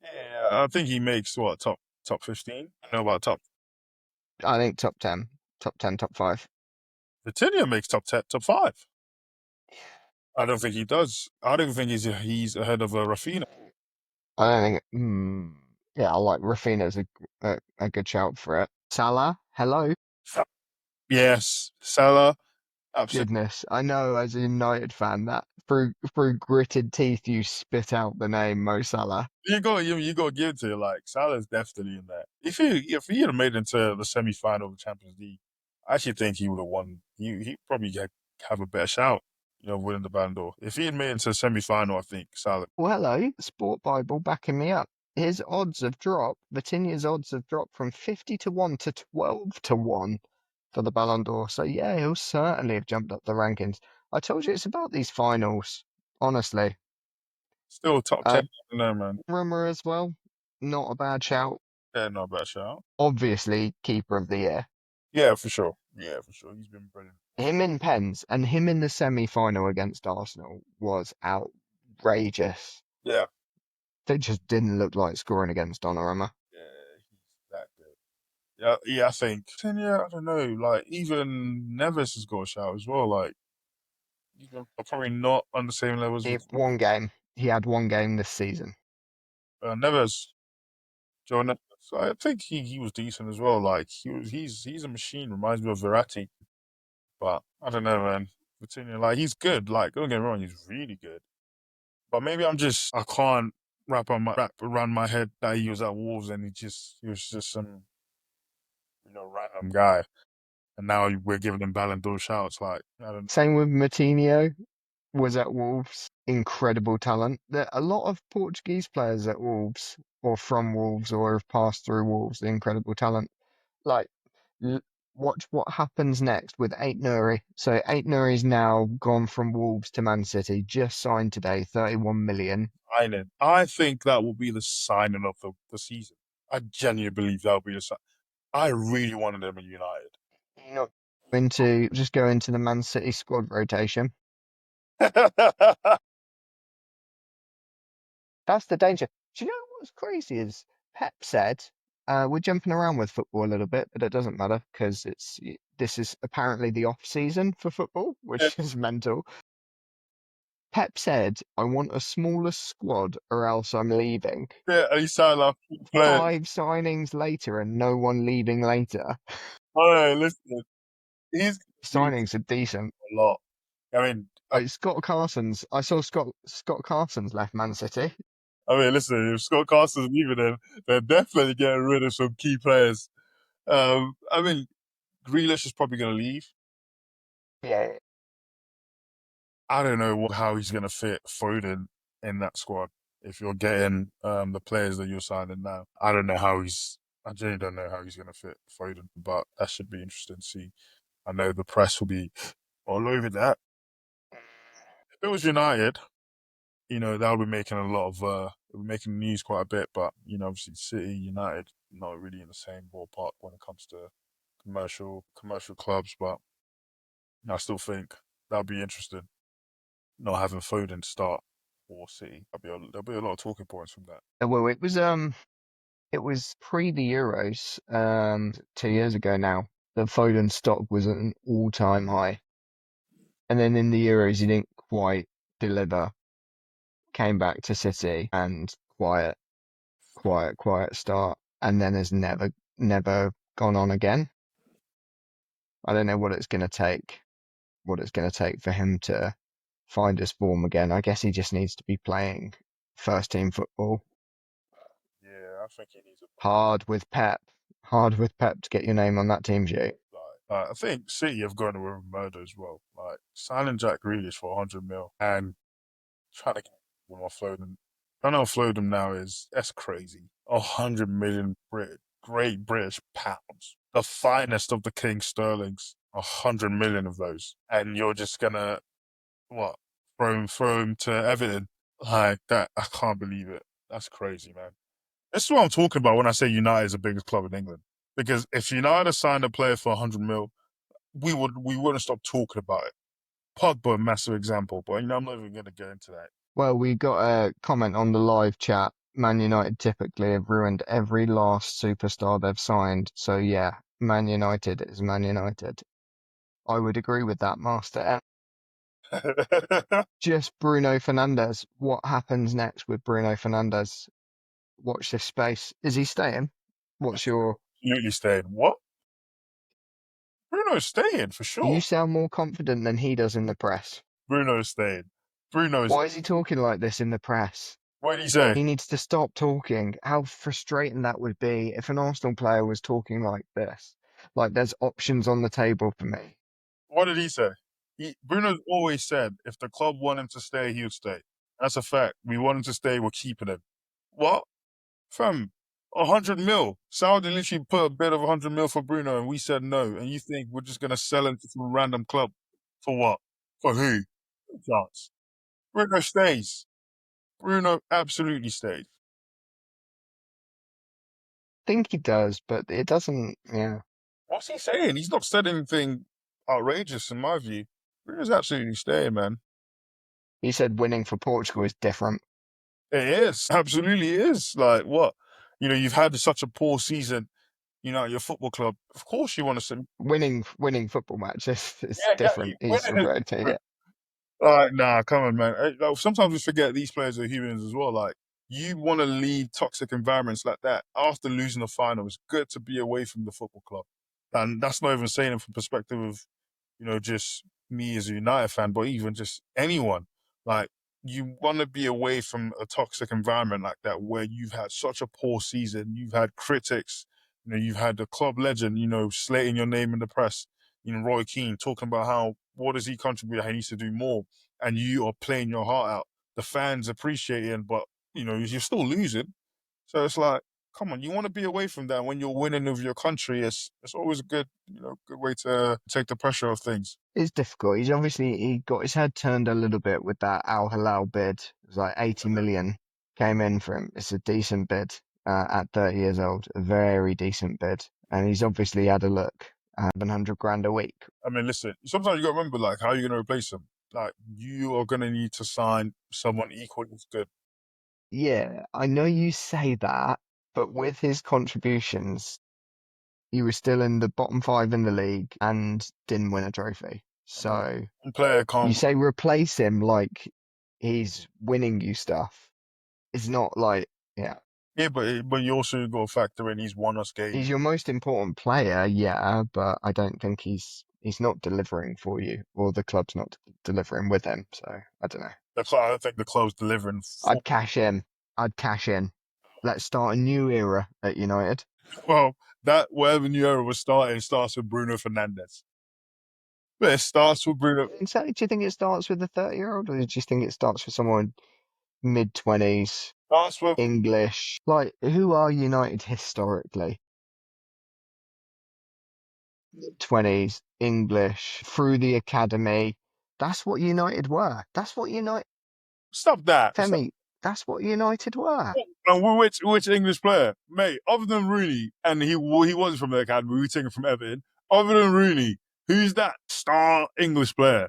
Speaker 3: Yeah, I think he makes what top 15. I know about top.
Speaker 2: I think top 10, top 5.
Speaker 3: Vitinha makes top 10, top 5. I don't think he does. I don't think he's ahead of Rafinha.
Speaker 2: I don't think. Yeah, I like Rafinha's a good shout for it. Salah, hello.
Speaker 3: Yes, Salah, absolutely.
Speaker 2: Goodness, I know as a United fan that through gritted teeth you spit out the name Mo Salah.
Speaker 3: You got to give it to it. Like Salah's definitely in there. If he had made it into the semi-final of the Champions League, I actually think he would have won. He probably have a better shout. Winning the Ballon d'Or. If he had made it into the semi-final, I think Salah.
Speaker 2: Well, hello, Sport Bible backing me up. His odds have dropped. Vitinha's odds have dropped from 50-1 to 12-1 for the Ballon d'Or. So yeah, he'll certainly have jumped up the rankings. I told you it's about these finals. Honestly,
Speaker 3: Still top
Speaker 2: uh,
Speaker 3: 10. No man.
Speaker 2: Rumor as well, not a bad shout.
Speaker 3: Yeah, not a bad shout.
Speaker 2: Obviously, keeper of the year.
Speaker 3: Yeah, for sure. Yeah, for sure. He's been brilliant.
Speaker 2: Him in pens and him in the semi-final against Arsenal was outrageous.
Speaker 3: Yeah.
Speaker 2: They just didn't look like scoring against Donnarumma.
Speaker 3: Yeah, he's that good. Yeah, I think. Yeah, I don't know. Like, even Neves has got a shout as well. Like, he's been probably not on the same level as
Speaker 2: One game. He had one game this season.
Speaker 3: Neves, Joe Neves. So I think he was decent as well. Like, he's a machine. Reminds me of Verratti. But I don't know, man. Vitinha, like, he's good. Like, don't get me wrong, he's really good. But maybe I can't wrap around my head that he was at Wolves and he was just some, random guy. And now we're giving him Ballon d'Or shouts. Like, I don't.
Speaker 2: Same with Moutinho, was at Wolves. Incredible talent. There are a lot of Portuguese players at Wolves or from Wolves or have passed through Wolves. Incredible talent. Like watch what happens next with Ait Nouri. So Ait Nouri's now gone from Wolves to Man City, just signed today, 31 million.
Speaker 3: Signing. I think that will be the signing of the season. I genuinely believe that will be the sign. I really wanted him in United.
Speaker 2: Not just go into the Man City squad rotation. That's the danger. Do you know what's crazy is Pep said, we're jumping around with football a little bit, but it doesn't matter because this is apparently the off season for football, which is mental. Pep said, I want a smaller squad or else I'm leaving.
Speaker 3: Yeah, and he signed like
Speaker 2: 5 signings later and no one leaving later.
Speaker 3: Oh, listen, he's
Speaker 2: Signings are decent.
Speaker 3: a lot. I mean,
Speaker 2: Scott Carson's. I saw Scott Carson's left Man City.
Speaker 3: listen, if Scott Carson's leaving them, they're definitely getting rid of some key players. I mean, Grealish is probably going to leave.
Speaker 2: Yeah.
Speaker 3: I don't know how he's going to fit Foden in that squad. If you're getting the players that you're signing now, I genuinely don't know how he's going to fit Foden, but that should be interesting to see. I know the press will be all over that. If it was United, that would be making a lot of making news quite a bit, but obviously City, United, not really in the same ballpark when it comes to commercial clubs, but I still think that'd be interesting. Not having Foden start for City, there'll be a lot of talking points from that.
Speaker 2: Well, it was pre the Euros, 2 years ago now. The Foden stock was at an all-time high, and then in the Euros he didn't quite deliver. Came back to City and quiet start, and then has never gone on again. I don't know what it's going to take. What it's going to take for him to find his form again. I guess he just needs to be playing first team football.
Speaker 3: Yeah, I think he needs
Speaker 2: Hard with Pep to get your name on that team sheet.
Speaker 3: I think City have gone with murder as well. Like signing Jack Grealish for 100 mil and trying to get one offload. Trying to offload him now that's crazy. 100 million Great British pounds, the finest of the King Sterlings. 100 million of those, and you're just gonna what throw him to Everton like that? I can't believe it. That's crazy, man. This is what I'm talking about when I say United is the biggest club in England. Because if United had signed a player for 100 mil, we wouldn't stop talking about it. Pogba, massive example, but I'm not even going to get into that.
Speaker 2: Well, we got a comment on the live chat. Man United typically have ruined every last superstar they've signed. So yeah, Man United is Man United. I would agree with that, Master. Just Bruno Fernandes. What happens next with Bruno Fernandes? Watch this space. Is he staying? What's your...
Speaker 3: Absolutely staying. What? Bruno's staying for sure.
Speaker 2: You sound more confident than he does in the press.
Speaker 3: Bruno's staying.
Speaker 2: Why is he talking like this in the press?
Speaker 3: What did he say?
Speaker 2: He needs to stop talking. How frustrating that would be if an Arsenal player was talking like this. Like there's options on the table for me.
Speaker 3: What did he say? Bruno's always said if the club want him to stay, he would stay. That's a fact. We want him to stay, we're keeping him. What? Fam, 100 mil. Saudi literally put a bid of 100 mil for Bruno and we said no. And you think we're just going to sell him to some random club? For what? For who? Chance. Bruno stays. Bruno absolutely stays.
Speaker 2: I think he does, but it doesn't, yeah.
Speaker 3: What's he saying? He's not said anything outrageous in my view. Bruno's absolutely staying, man.
Speaker 2: He said winning for Portugal is different.
Speaker 3: It is. Absolutely is. Like, what? You've had such a poor season, at your football club. Of course you want to send...
Speaker 2: Winning football matches is different. He's
Speaker 3: winning
Speaker 2: referred to it.
Speaker 3: Nah, come on, man. Sometimes we forget these players are humans as well. Like, you want to leave toxic environments like that after losing the final. It's good to be away from the football club. And that's not even saying it from perspective of, just me as a United fan, but even just anyone. Like, you want to be away from a toxic environment like that where you've had such a poor season. You've had critics, you've had the club legend, slating your name in the press. Roy Keane talking about what does he contribute, how he needs to do more, and you are playing your heart out. The fans appreciating, but you're still losing. So it's like come on, you want to be away from that. When you're winning with your country, it's always a good good way to take the pressure off things.
Speaker 2: It's difficult. He got his head turned a little bit with that Al Hilal bid. It was like 80 million came in for him. It's a decent bid at 30 years old, a very decent bid. And he's obviously had a look at 700 grand a week.
Speaker 3: I mean, listen, sometimes you got to remember, like, how are you going to replace him? Like, you are going to need to sign someone equally as good.
Speaker 2: Yeah, I know you say that, but with his contributions, he was still in the bottom 5 in the league and didn't win a trophy. So
Speaker 3: One player
Speaker 2: you
Speaker 3: can't.
Speaker 2: say replace him like he's winning you stuff. It's not like, yeah.
Speaker 3: Yeah, but you also got to factor in he's won us games.
Speaker 2: He's your most important player, yeah, but I don't think he's not delivering for you, or the club's not delivering with him. So I don't know.
Speaker 3: I don't think the club's delivering.
Speaker 2: I'd cash in. I'd cash in. Let's start a new era at United.
Speaker 3: Well, that whatever new era was starting starts with Bruno Fernandes. But it starts with Bruno.
Speaker 2: Exactly. Do you think it starts with the 30-year-old, or do you think it starts with someone mid-20s,
Speaker 3: Starts with
Speaker 2: English? Like, who are United historically? Mid-20s, English, through the academy. That's what United were. That's what United.
Speaker 3: stop that.
Speaker 2: Femi, that's what United were.
Speaker 3: And which English player, mate? Other than Rooney, and he wasn't from the academy. We took him from Everton. Other than Rooney, who's that star English player?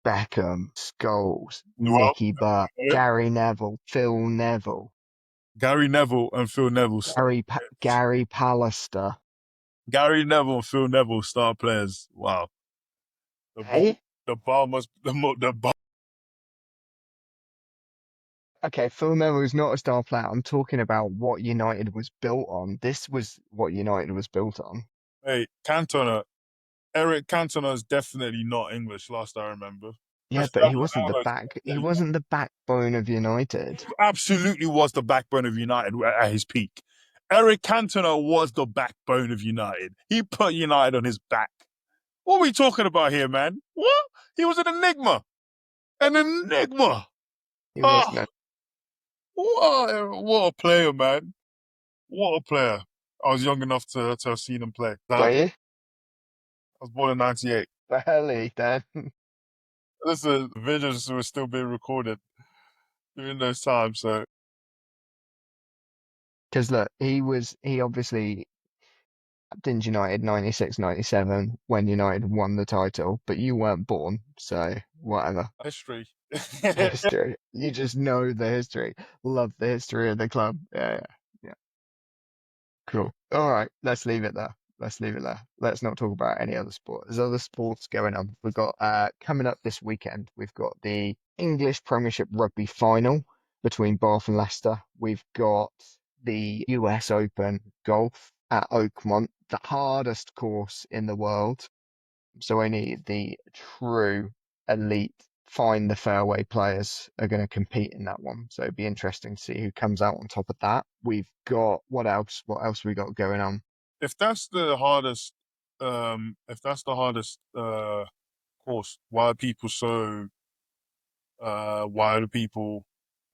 Speaker 2: Beckham, Scholes,
Speaker 3: Well,
Speaker 2: Nicky Butt, Gary Neville, Phil Neville,
Speaker 3: Gary Neville and Phil Neville.
Speaker 2: Gary Pallister.
Speaker 3: Gary Neville and Phil Neville star players. Wow.
Speaker 2: Hey?
Speaker 3: The bar must the bar.
Speaker 2: Okay, Phil Neville's not a star player. I'm talking about what United was built on. This was what United was built on.
Speaker 3: Hey, Cantona. Eric Cantona is definitely not English. Last I remember.
Speaker 2: Yeah, but he wasn't the backbone of United.
Speaker 3: Absolutely was the backbone of United at his peak. Eric Cantona was the backbone of United. He put United on his back. What are we talking about here, man? What? He was an enigma. An enigma.
Speaker 2: He wasn't.
Speaker 3: What a player, man. What a player. I was young enough to have seen him play.
Speaker 2: Were you?
Speaker 3: I was born in 98.
Speaker 2: Barely, then.
Speaker 3: Listen, videos were still being recorded during those times, so.
Speaker 2: Because look, he obviously captained United 96, 97 when United won the title, but you weren't born, so whatever.
Speaker 3: History.
Speaker 2: History. You just know the history. Love the history of the club. Yeah. Cool. All right, let's leave it there. Let's not talk about any other sport. There's other sports going on. We've got coming up this weekend, we've got the English Premiership Rugby final between Bath and Leicester. We've got the US Open Golf at Oakmont, the hardest course in the world. So only the true elite find the fairway players are going to compete in that one. So it'd be interesting to see who comes out on top of that. We've got what else? What else we got going on?
Speaker 3: If that's the hardest, course, why are people so? Why do people,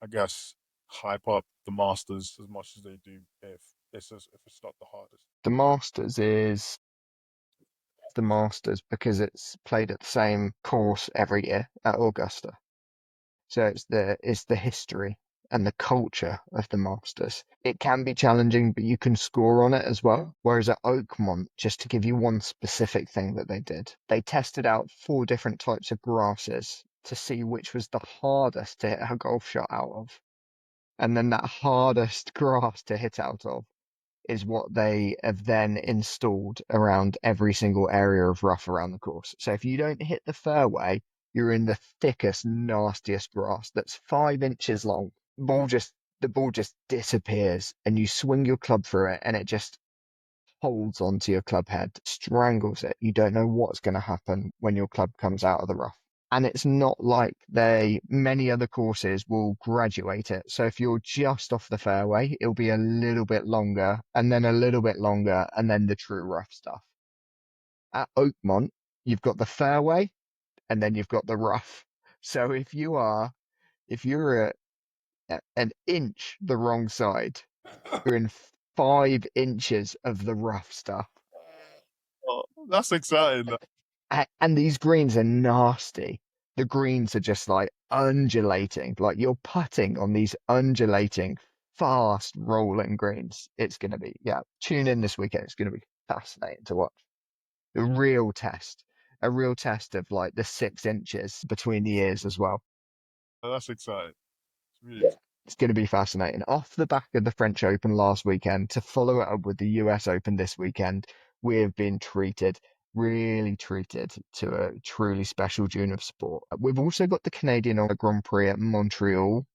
Speaker 3: I guess, hype up the Masters as much as they do if it's not the hardest?
Speaker 2: The Masters is the Masters because it's played at the same course every year at Augusta. So it's the history and the culture of the Masters. It can be challenging, but you can score on it as well. Whereas at Oakmont, just to give you one specific thing that they did, they tested out 4 different types of grasses to see which was the hardest to hit a golf shot out of. And then that hardest grass to hit out of is what they have then installed around every single area of rough around the course. So if you don't hit the fairway, you're in the thickest, nastiest grass that's 5 inches long. The ball just disappears, and you swing your club through it, and it just holds onto your club head, strangles it. You don't know what's going to happen when your club comes out of the rough. And it's not like many other courses will graduate it. So if you're just off the fairway, it'll be a little bit longer, and then a little bit longer, and then the true rough stuff. At Oakmont, you've got the fairway, and then you've got the rough. So if you're an inch the wrong side, you're in 5 inches of the rough stuff.
Speaker 3: Oh, that's exciting.
Speaker 2: And these greens are nasty. The greens are just like undulating, like you're putting on these undulating, fast rolling greens. It's going to be, yeah, tune in this weekend. It's going to be fascinating to watch. A real test of like the 6 inches between the ears as well.
Speaker 3: That's exciting. It's really
Speaker 2: Yeah. It's going to be fascinating. Off the back of the French Open last weekend, to follow it up with the US Open this weekend, we have been really treated to a truly special June of sport. We've also got the Canadian Grand Prix at Montreal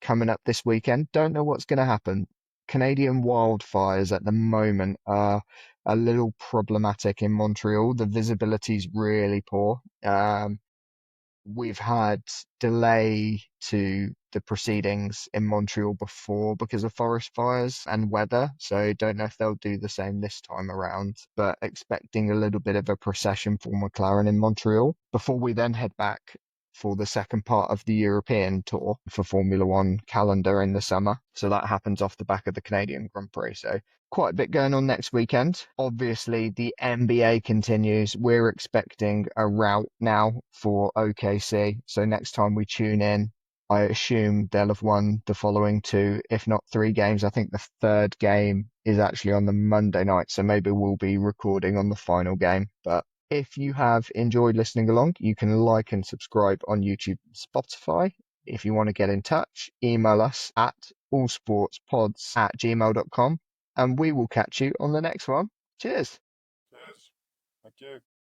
Speaker 2: coming up this weekend. Don't know what's going to happen. Canadian wildfires at the moment are a little problematic in Montreal. The visibility is really poor. We've had delay to the proceedings in Montreal before because of forest fires and weather, so don't know if they'll do the same this time around, but expecting a little bit of a procession for McLaren in Montreal before we then head back for the second part of the European tour for Formula One calendar in the summer. So that happens off the back of the Canadian Grand Prix. So quite a bit going on next weekend. Obviously, the NBA continues. We're expecting a rout now for OKC. So next time we tune in, I assume they'll have won the following 2, if not 3 games. I think the third game is actually on the Monday night. So maybe we'll be recording on the final game. But if you have enjoyed listening along, you can like and subscribe on YouTube and Spotify. If you want to get in touch, email us at allsportspods@gmail.com and we will catch you on the next one. Cheers.
Speaker 3: Cheers. Thank you.